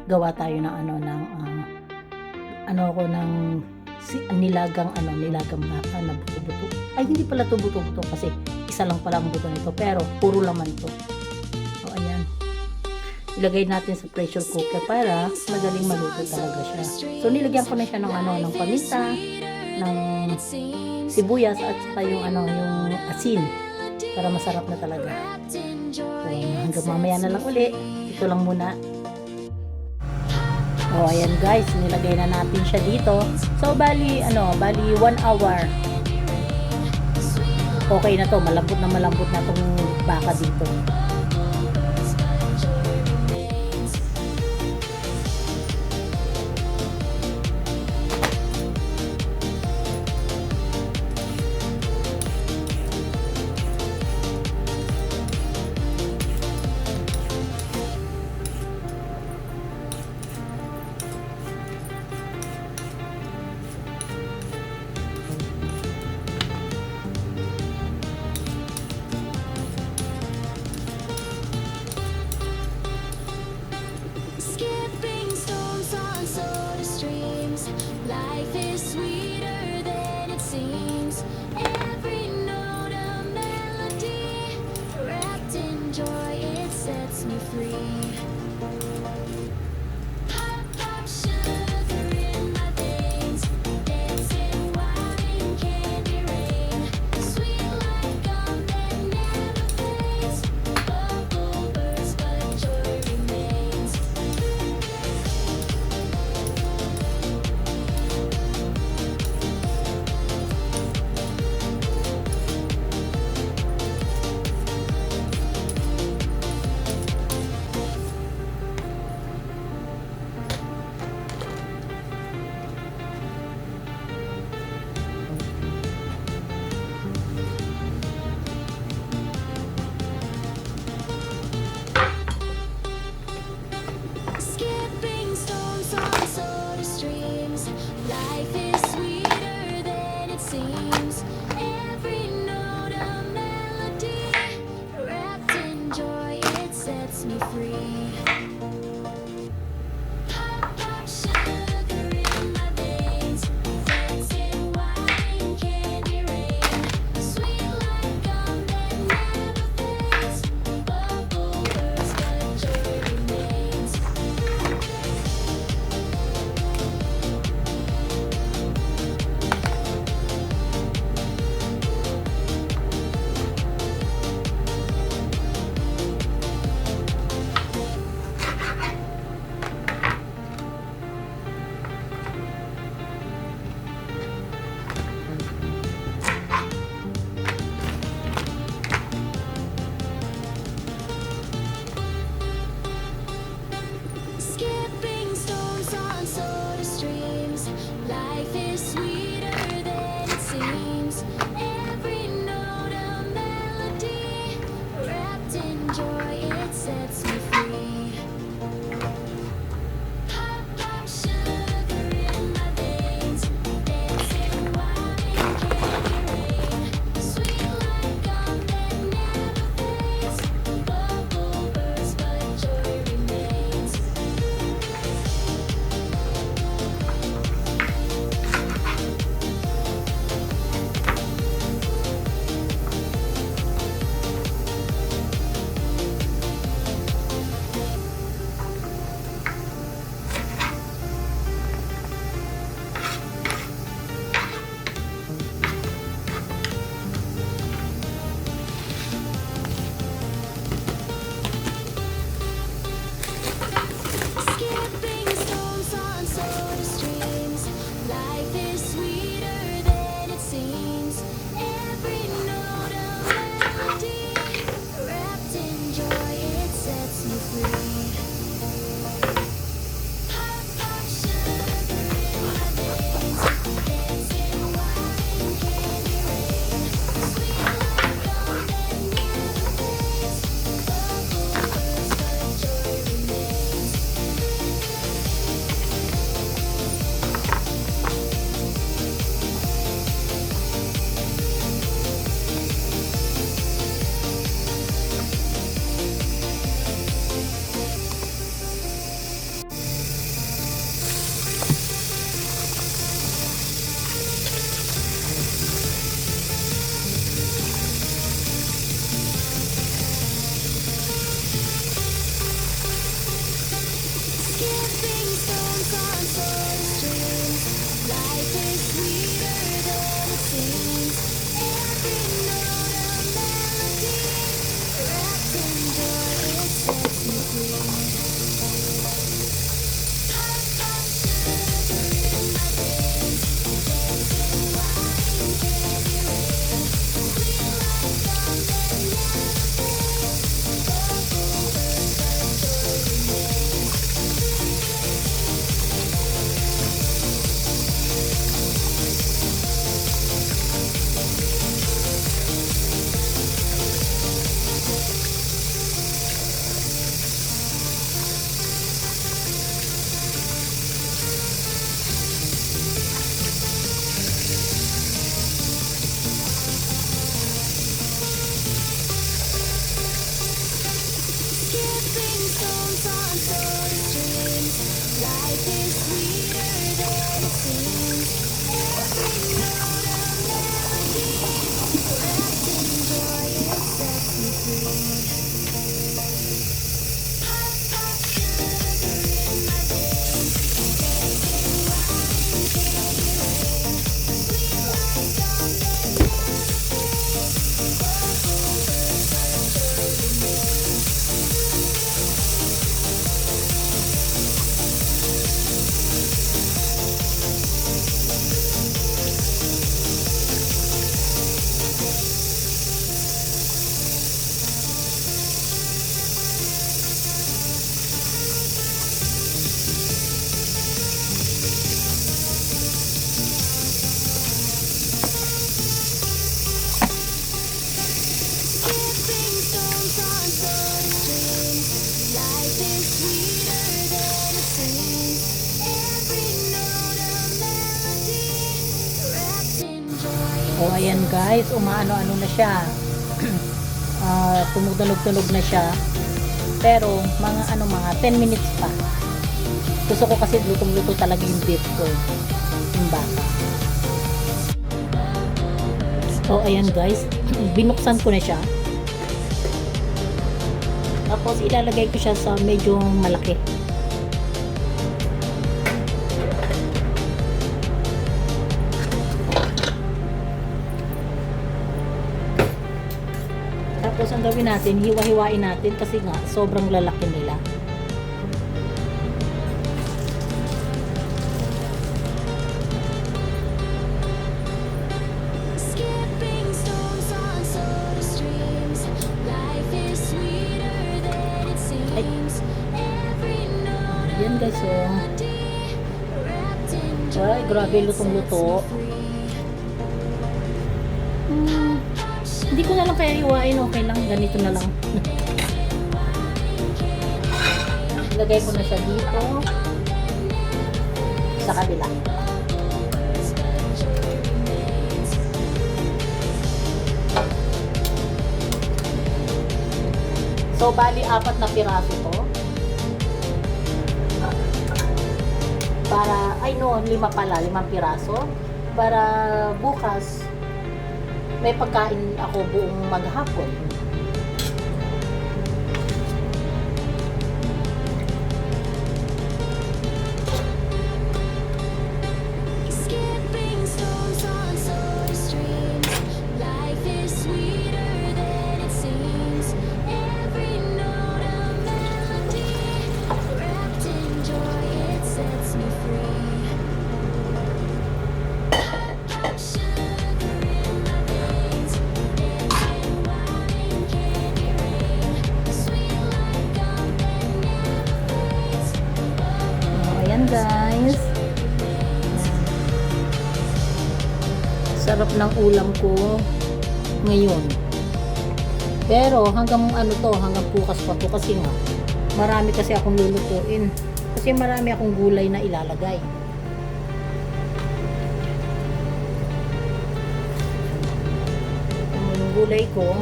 gawa tayo ng nilagang baka na buto-buto. Ay, hindi pala to buto-buto kasi isa lang pala ang buto nito, pero puro laman to. So, ayan. Ilagay natin sa pressure cooker para madaling maluto talaga siya. So, nilagyan ko na siya ng paminta, ng sibuyas at saka yung asin para masarap na talaga. So, hanggang mamaya na lang uli. Ito lang muna. Oh, ayan guys, nilagay na natin siya dito. So, bali 1 hour. Okay na to, malambot na tong baka dito. Skipping stones on soda streams. Life is sweeter than it seems. Every note a melody, wrapped in joy, it sets me free. Pop, pop, sugar in my veins, dancing wine, candy rain, sweet like gum that never fades. Bubble bursts, but joy remains. Skipping stones on soda streams. Life is sweeter than it seems. Every note a melody, wrapped in joy, it sets me free. Pop, pop, sugar in my veins, dancing wine, candy rain, sweet like gum that never fades. Bubble bursts, but joy remains. So, ayan guys, nilagay na natin siya dito. So, bali 1 hour. Okay na to, malambot na tong baka dito. Oh, ayan guys, nilagay na natin siya dito. So, bali 1 hour. Okay na to, malambot na tong baka dito. So, ayan. Ilagay natin siya dito. So, Life is sweeter than it seems. Every note a melody, wrapped in joy, it sets me free. Hot, hot sugar in my veins, dancing wild in candy rain. Sweet like gum that never fades. Skipping stones on soda streams. Life is sweeter than it seems. Every note a melody, wrapped in joy. O ayan guys, umaano-ano na siya. Tumutunog-tunog na siya. Pero mga 10 minutes pa. Gusto ko kasi lutong-luto talaga yung beef ko. Yung baka. So ayan guys, binuksan ko na siya. Tapos ilalagay ko siya sa medyo malaki. Tapos ang gawin natin, hiwa-hiwain natin kasi nga sobrang lalaki nila. Skipping stones on soda streams. Life is sweeter than it seems. Every note a Yan guys, oh. melody, wrapped in joy. Ay, grabe, lutong-luto. Hindi ko na lang kaya hiwain, okay lang, ganito na lang. Lagay ko na siya dito sa kabila. So, bali 4 na piraso to. Para, 5 pala, 5 piraso. Para bukas, may pagkain ako buong maghapon. Skipping stones on soda streams. Life is sweeter than it seems. Every note a melody, wrapped in joy, it sets me free. Sugar in my veins, dancing wild in candy rain. Sweet like gum that never fades. Ayan guys. Sarap ng ulam ko ngayon. Pero hanggang hanggang bukas pa to kasi nga marami kasi akong lulutuin. Kasi marami akong gulay na ilalagay. Yung gulay ko,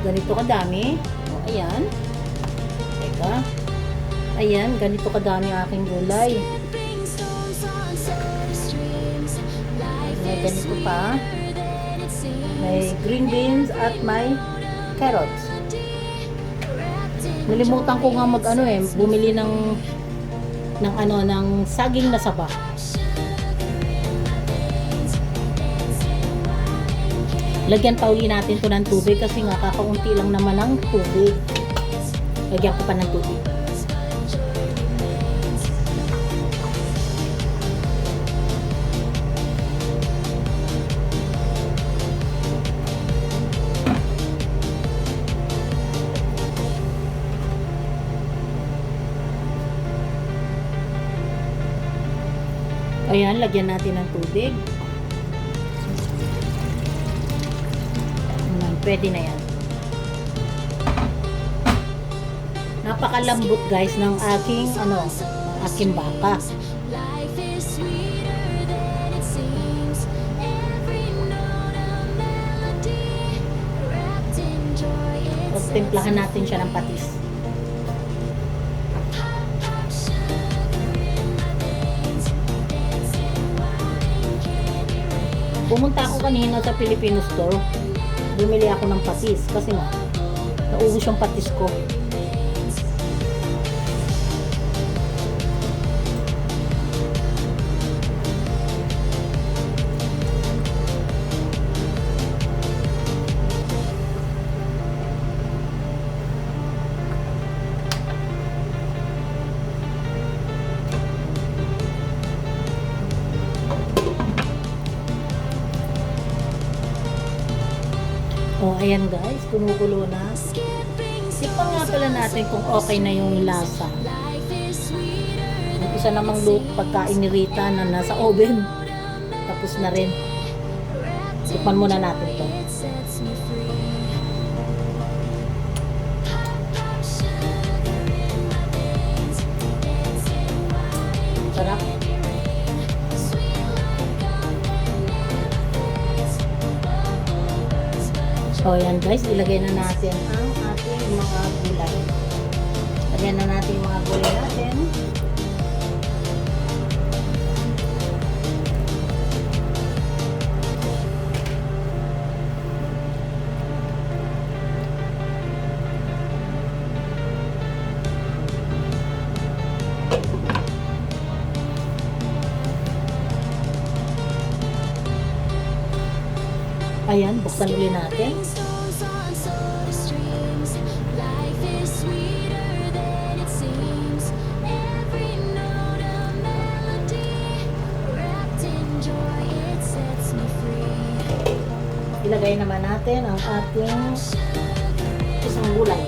ganito kadami. O, ayan. Teka. Ayan, ganito kadami ang aking gulay. Skipping stones on soda streams. Life May is ganito pa. sweeter than it seems. May green beans at may carrots. Wrapped in Nalimutan ko nga bumili ng saging na saba. Lagyan pa uli natin to ng tubig kasi nga kakaunti lang naman ng tubig. Lagyan ko pa ng tubig. Ayan, lagyan natin ng tubig. Ayan, pwede na yan. Napakalambot guys ng aking baka. Life is sweeter than it seems. Every note a melody, wrapped in joy, it Tapos sets timplahan natin siya ng patis. hot, hot sugar in my Pumunta ako kanina sa Filipino store. Bumili ako ng patis kasi nga naubos yung patis ko. Oh, ayan guys, kumukulo na. Tikman nga pala natin kung okay na yung lasa. Yung isa namang look pagkain ni Rita na nasa oven. Tapos na rin. Tikman muna natin to. Sarap. So, ayan guys, ilagay na natin ang ating mga gulay. Lagyan na natin yung mga gulay natin. Ayan, buksan ulit natin. Ilagay naman natin ang ating isang gulay.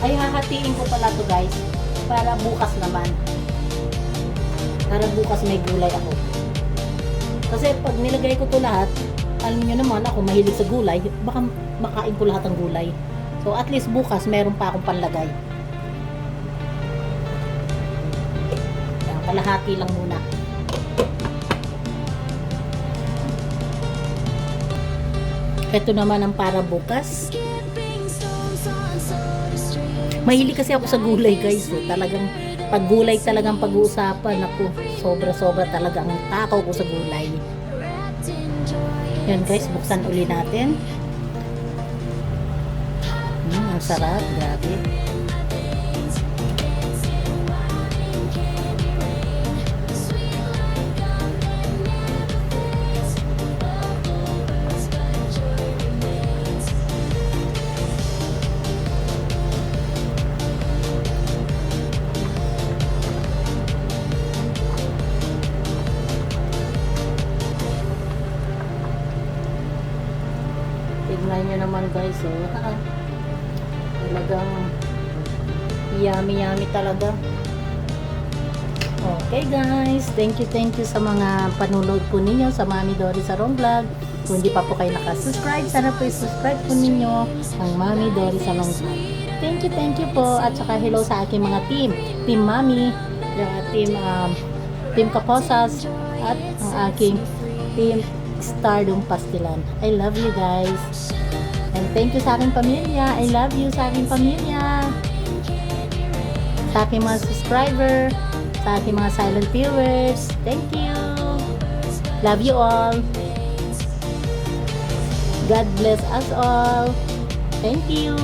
Ay, hahatiin ko pala to guys para bukas naman. Para bukas may gulay ako. Kasi pag nilagay ko to lahat, alam nyo naman ako mahilig sa gulay, baka makain ko lahat ng gulay. So at least bukas meron pa akong panlagay. Yan, kalahati lang muna. Ito naman ang para bukas. Mahilig kasi ako sa gulay guys. Talagang pag gulay talagang pag-uusapan ako, sobra-sobra talaga ang takaw ko sa gulay. Yan guys, buksan uli natin. Ang sarap, grabe. Tignan nyo naman guys, oh. Talagang yummy talaga. Okay guys, thank you sa mga panunod po ninyo sa Mami Dory Sarong Vlog. Kung hindi pa po kayo nakasubscribe, sana po i-subscribe po ninyo ang Mami Dory Sarong Vlog. Thank you po, at saka hello sa aking mga team Mami, team Kaposas, at ang aking team Stardom Pastilan. I love you guys. And thank you sa aking pamilya. I love you sa aking pamilya. Sa aking mga subscriber. Sa aking mga silent viewers. Thank you. Love you all. God bless us all. Thank you.